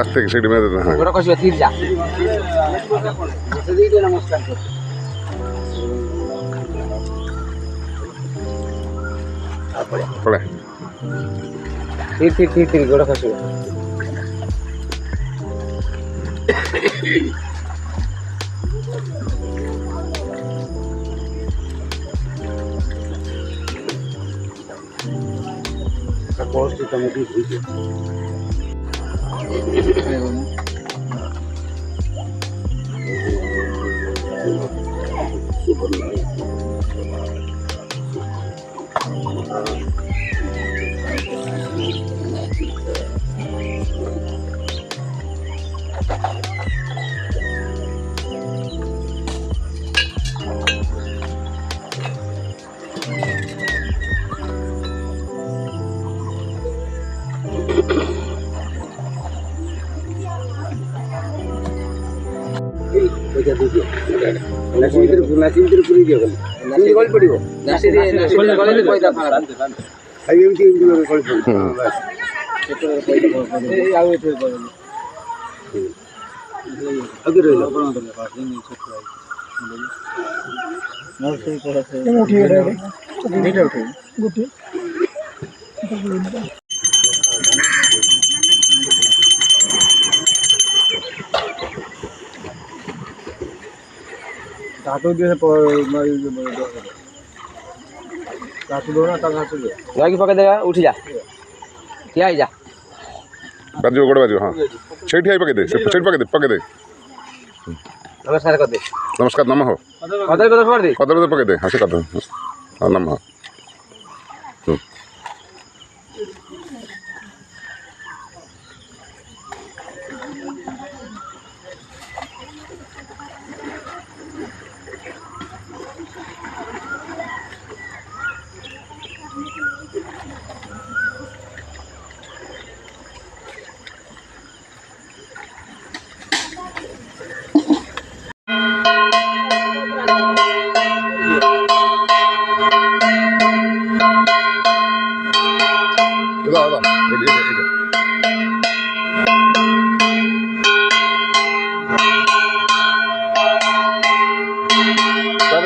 আস্তে সেটি মেরে দেন। হ্যাঁ ওরা কইছে ঠিক যা বসে দিয়ে নমস্কার করতে পড়ে ঠিক গোড়া কইছে পোস্ট কমিটি হইছে ପକେଇ ଦେବା ଉଠି ଯା ଠିଆ ହେଇଯା ବାଜିବ ଗୋଡ଼ ବାଜିବ। ହଁ ସେଇଠି ଆଇ ପକେଇ ଦେ ସେଇଠି ପକେଇ ଦେ ନମସ୍କାର କରିଦେ ନମସ୍କାର ନମ ହୋ କଦଳୀ ପତ୍ର ଫୋପାଡ଼ି ଦେ କଦଳୀ ପକେଇ ଦେ। ହଁ ସେ କଥା ହଁ ନମ ହୋ।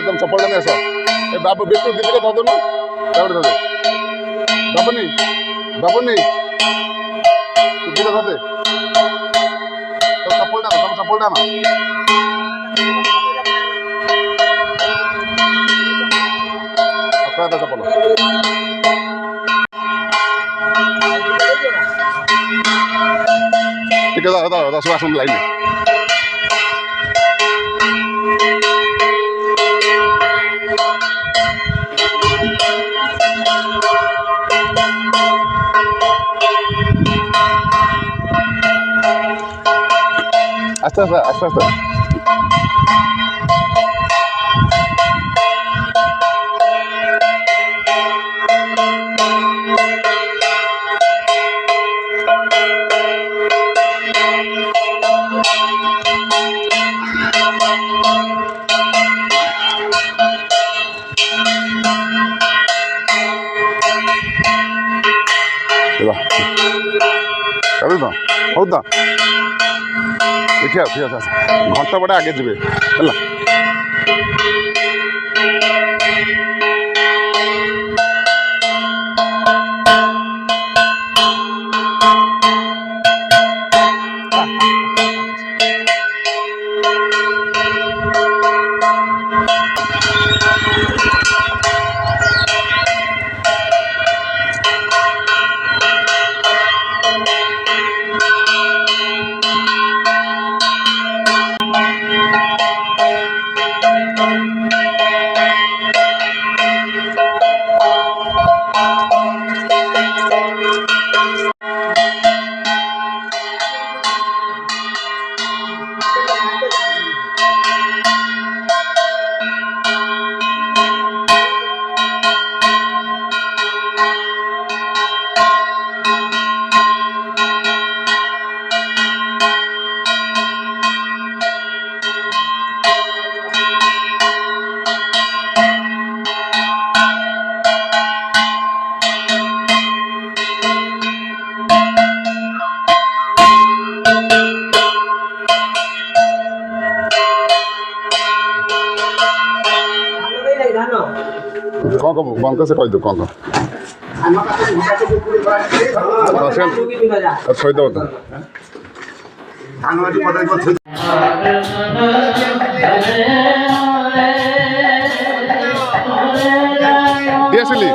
तुम सपोर्ट नहीं ऐसा बाबू बिल्कुल दीदी को दो ना दे बाबू नहीं दीदी को दे तो सपोर्ट ना तुम सपोर्ट ना अपना सपोर्ट ठीक है दादा सुबह सुन लाइन আস্তে আস্তে আস্তে আস্তে ତ ହଉ ତ ଏଠି ଆଉ ଠିକ୍ ଅଛି ଘଣ୍ଟା ବଡ଼ ଆଗେ ଯିବେ ହେଲା କ'ଣ କବ ବନ୍ଦ ସେ କହିଦେବୁ କ'ଣ କ'ଣ ଥୋଇଦେବ ତ দিয়ে আসলি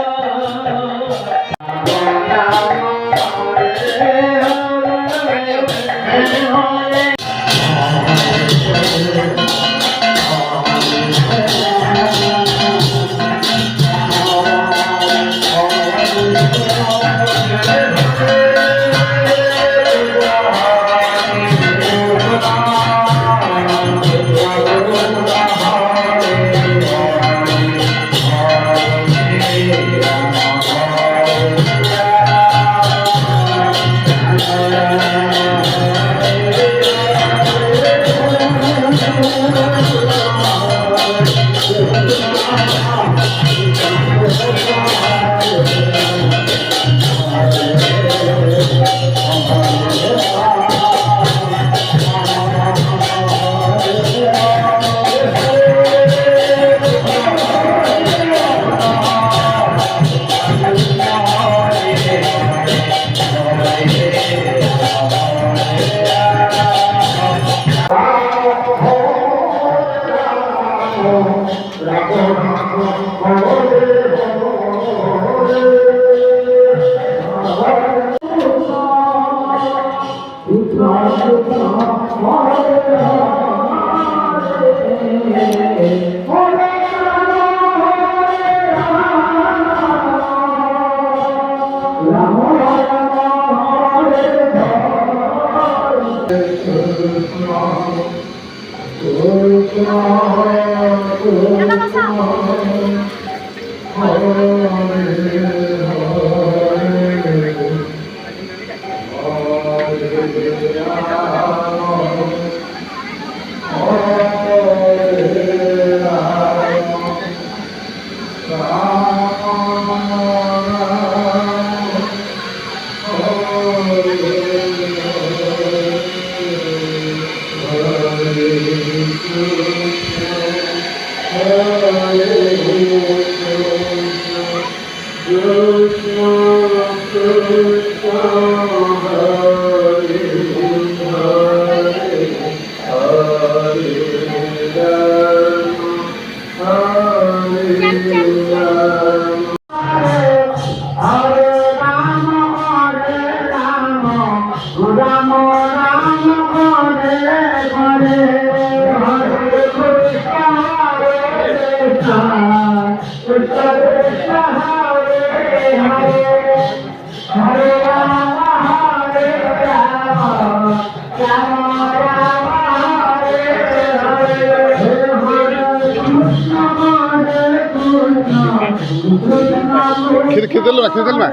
খিদেল না খিদেল না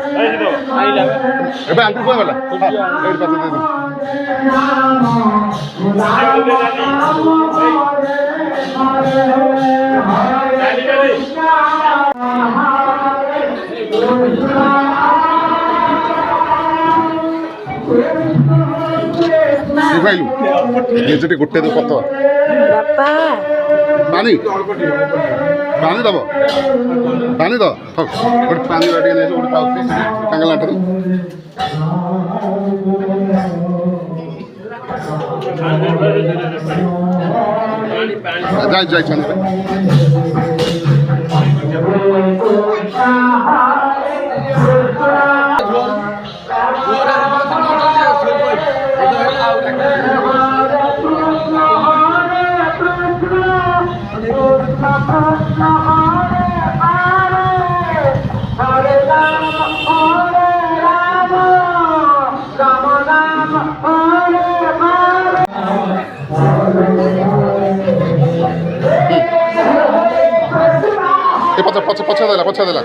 এবার আন্টি কোয়া গলা এই পাশে দিয়ে দিন ଖାଇଲୁ ନିଜଟି ଗୋଟେ ଦେ କତ ପାଣି ପାଣି ଦବ ପାଣି ଦ ଗୋଟେ ପାଣି ବାଟି ନେଇ ଗୋଟେ ପାଉତି କାଙ୍ଗଲା ଠାରୁ ଯାଇ ଯାଇ ଛାଣି ପଛ ଦେଲା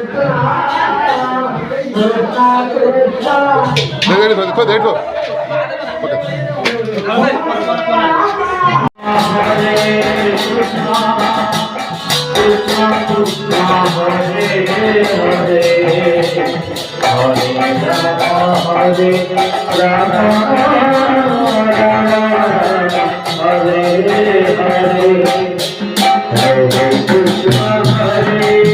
ଦେଖ Hare Krishna Hare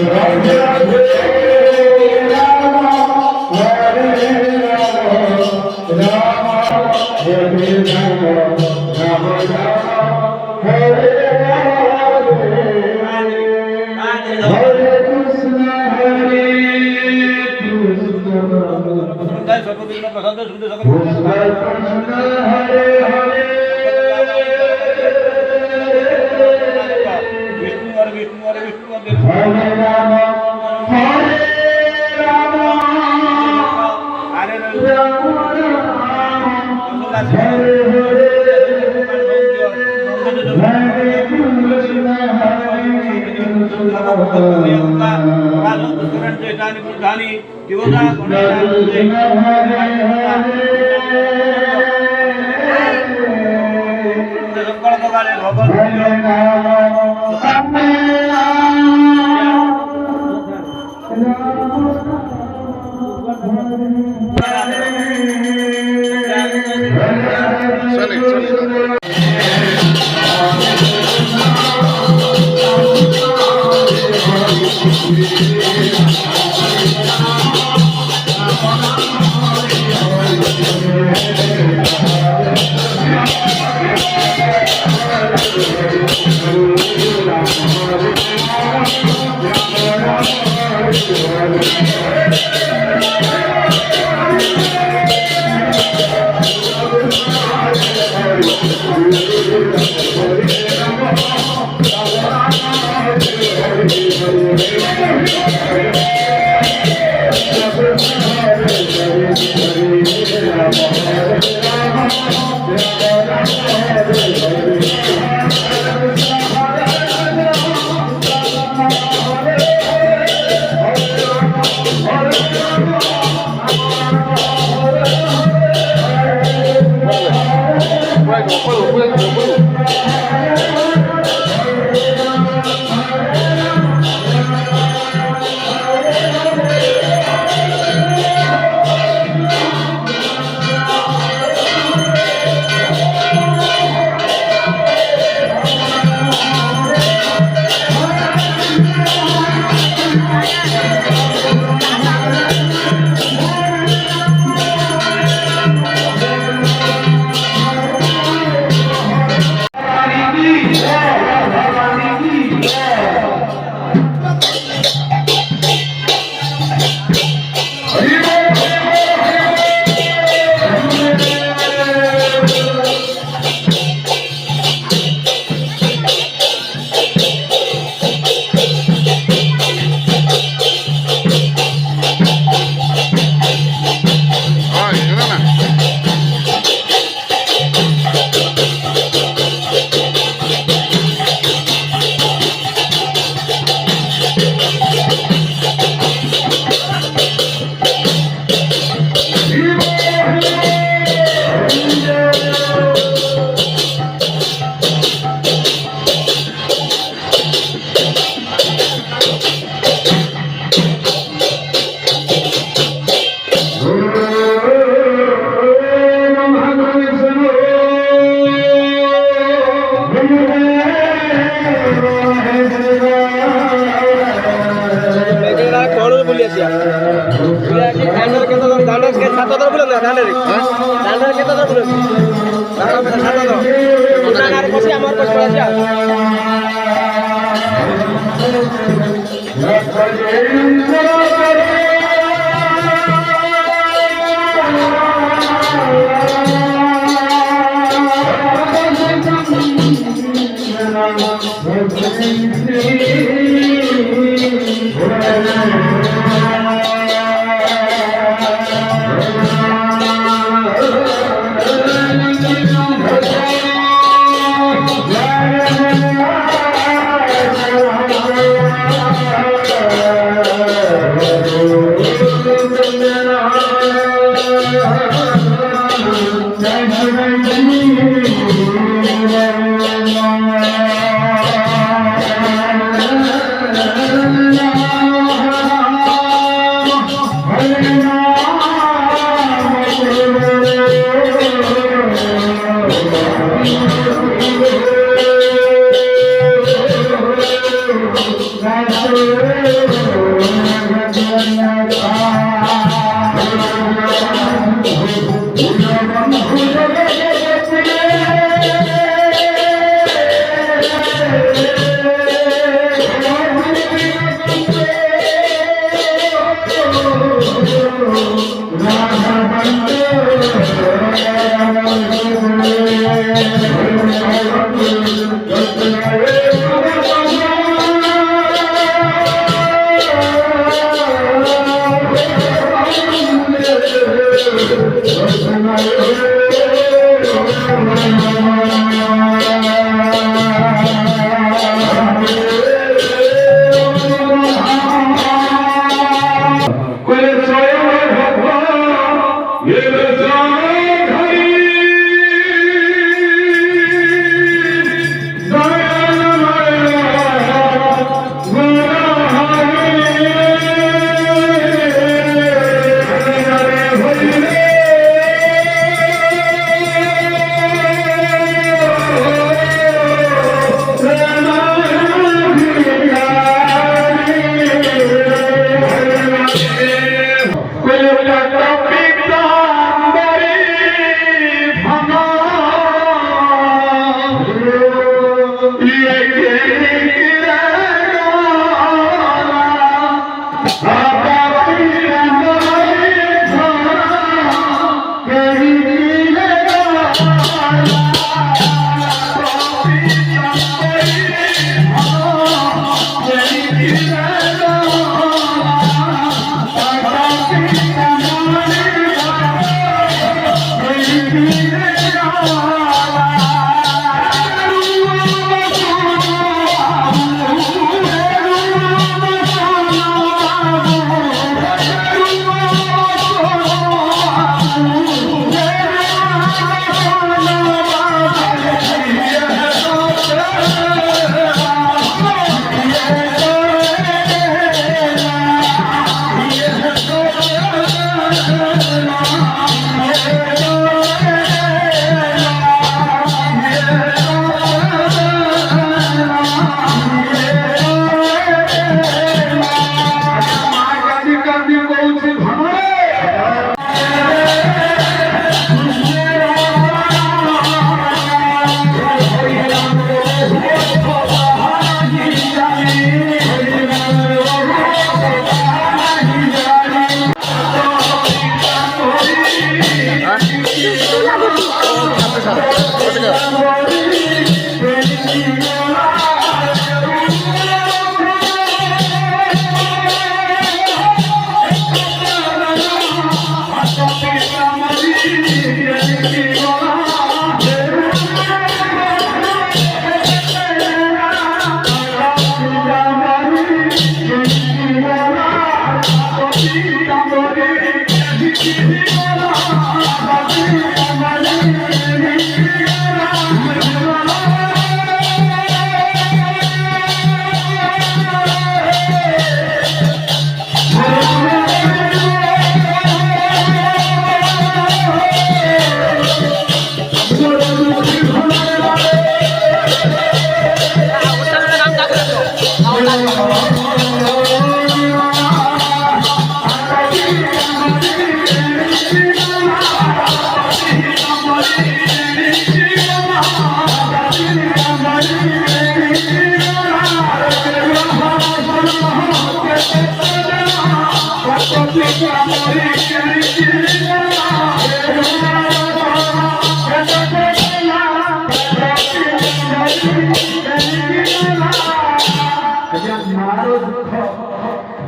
Thank you.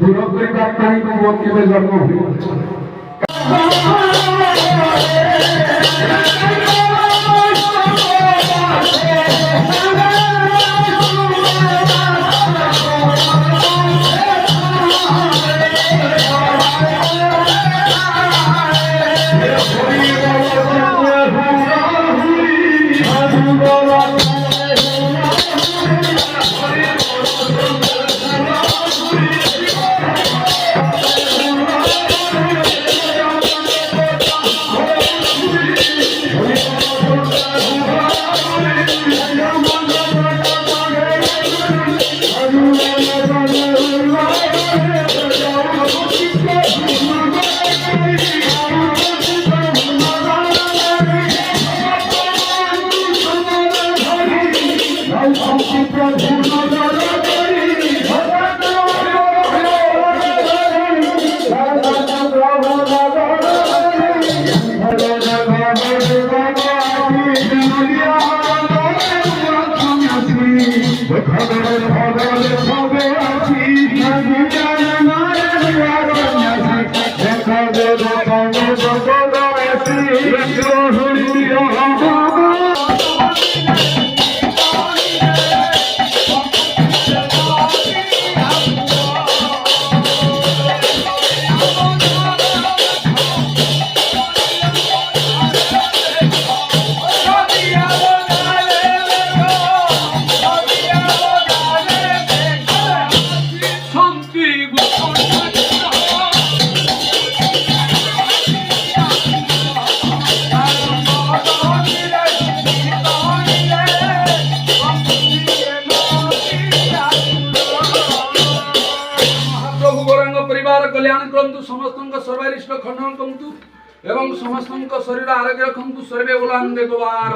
দূর করিবার পাই কেবে জন্ম कल्याण करंतु समस्त सर्वारिष्ट खंडन करंतु एवं समस्त शरीर आरोग्य रखंतु सर्वे बोलांदे गोवार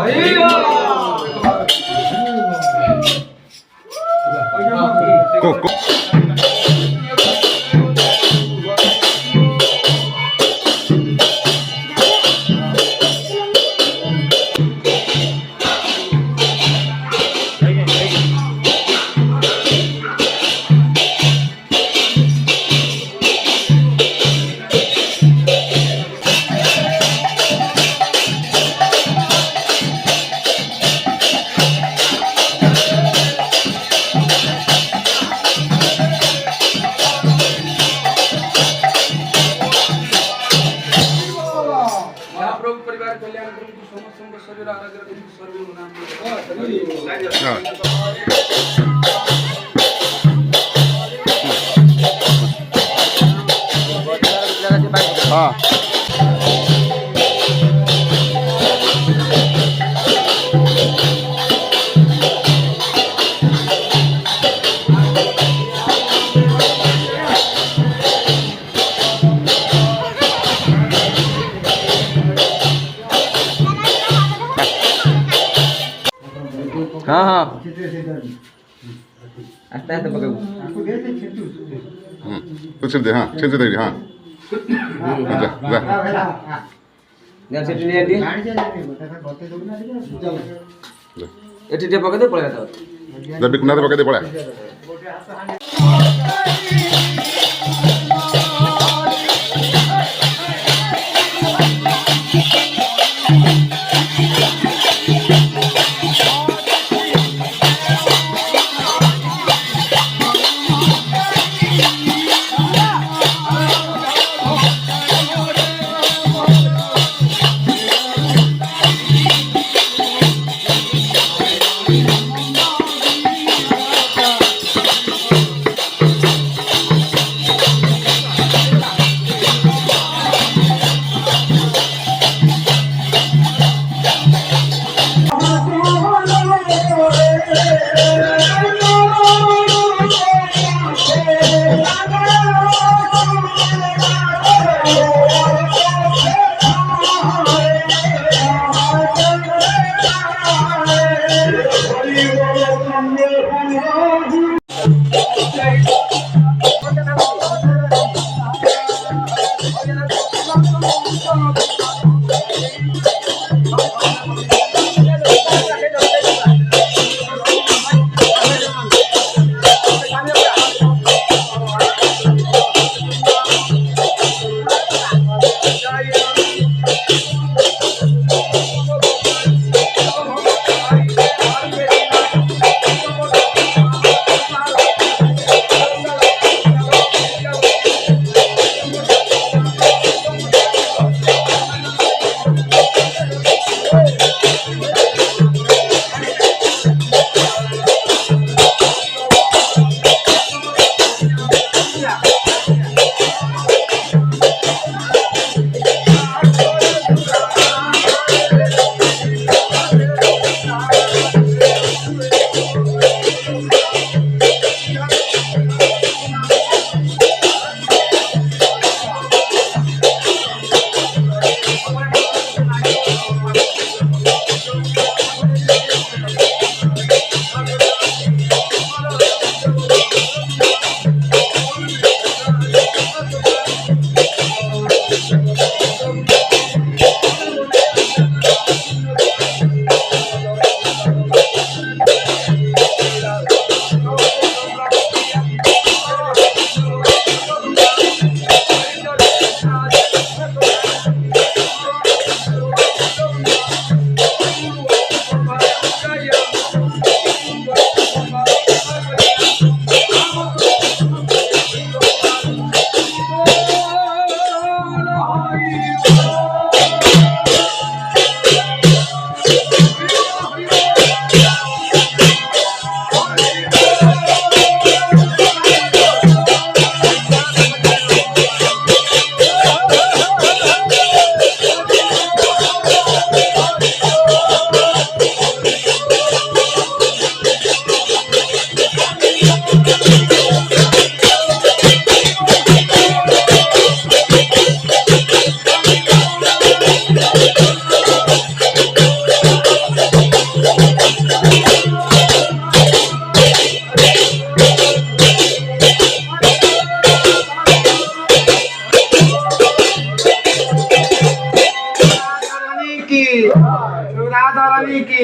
हाँ हाँ आस्ते आस्ते पकड़ तो चल दे हाँ चल दे हाँ जा जा जब से ट्रेन दी ये टीटे पकड़ दे पड़ेगा तो जा बिकना दे पकड़ दे पड़ा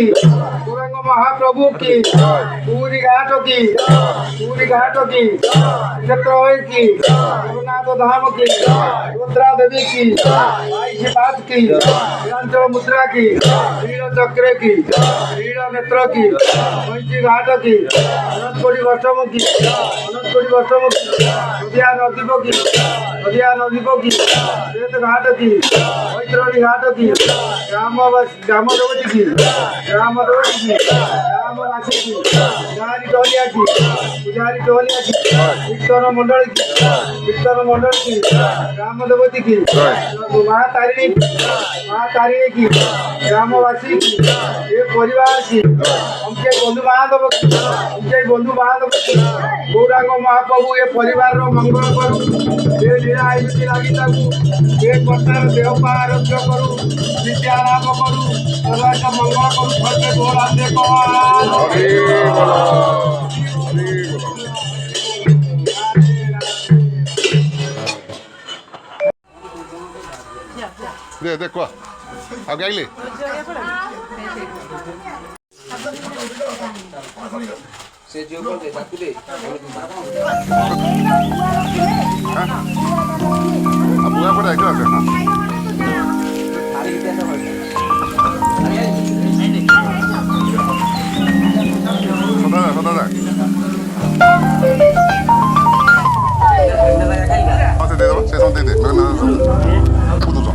की गौरांग महाप्रभु की पूरी घाट की क्षेत्र की रघुनाथ धाम की रुद्रा देवी की बाईस बात की निरंतर मुद्रा की नील चक्र की नील नेत्र की पंची घाट की अनंत कोटि वर्षम की नदिया नदीप की श्वेत घाट की वैतरणी घाट की ग्राम देवती की ग्रामवासी की पुजारी टोलिया की कीर्तन मंडल की ग्राम देवती की महातारिणी की ग्रामवासी की ये परिवार की उनके बंधु बांधव की गौरांग महाप्रभु ये परिवार मंगल करू ये लीला आयुति लगी ये प्रकार देह पा आरोग्य करू विद्या लाभ करू सर्वांग मंगल करू सर्वे गौरांग दे quoi ଆଉ ଗାଇଲେ ସେ ଯୋଉ କରିଦେ ତାକୁ ଦେ ଆଉ ବୁଆ ପଡେ ଆଇଲା ଆରେ ଇତେ ତ ହଳ ସଦା ହଁ ସେ ଦେଇଦେବ ସେ ସବୁ ଦେଇଦେ ବୁଝୁଛ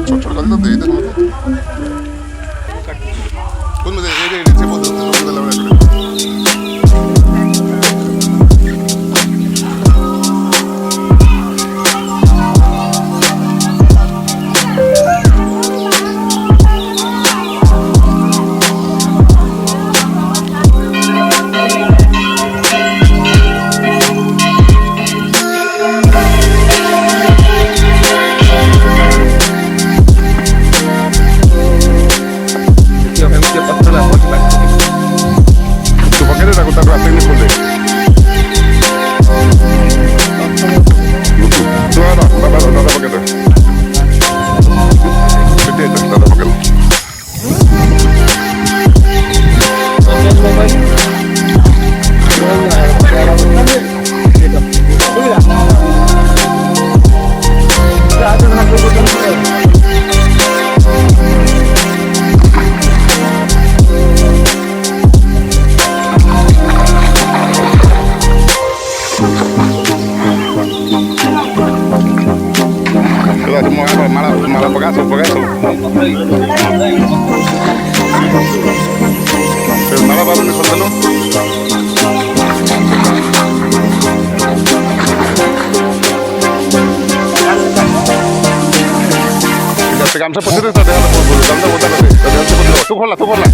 छोट छोट कर तो दे दे कौन मुझे ये से बोल दो लोग वाला malah pegaso. Pero malah baru nih soalnya. Kita gamsa putih tadi ada bulu, gamsa botak tadi. Tadi gamsa putih. Tuh kola.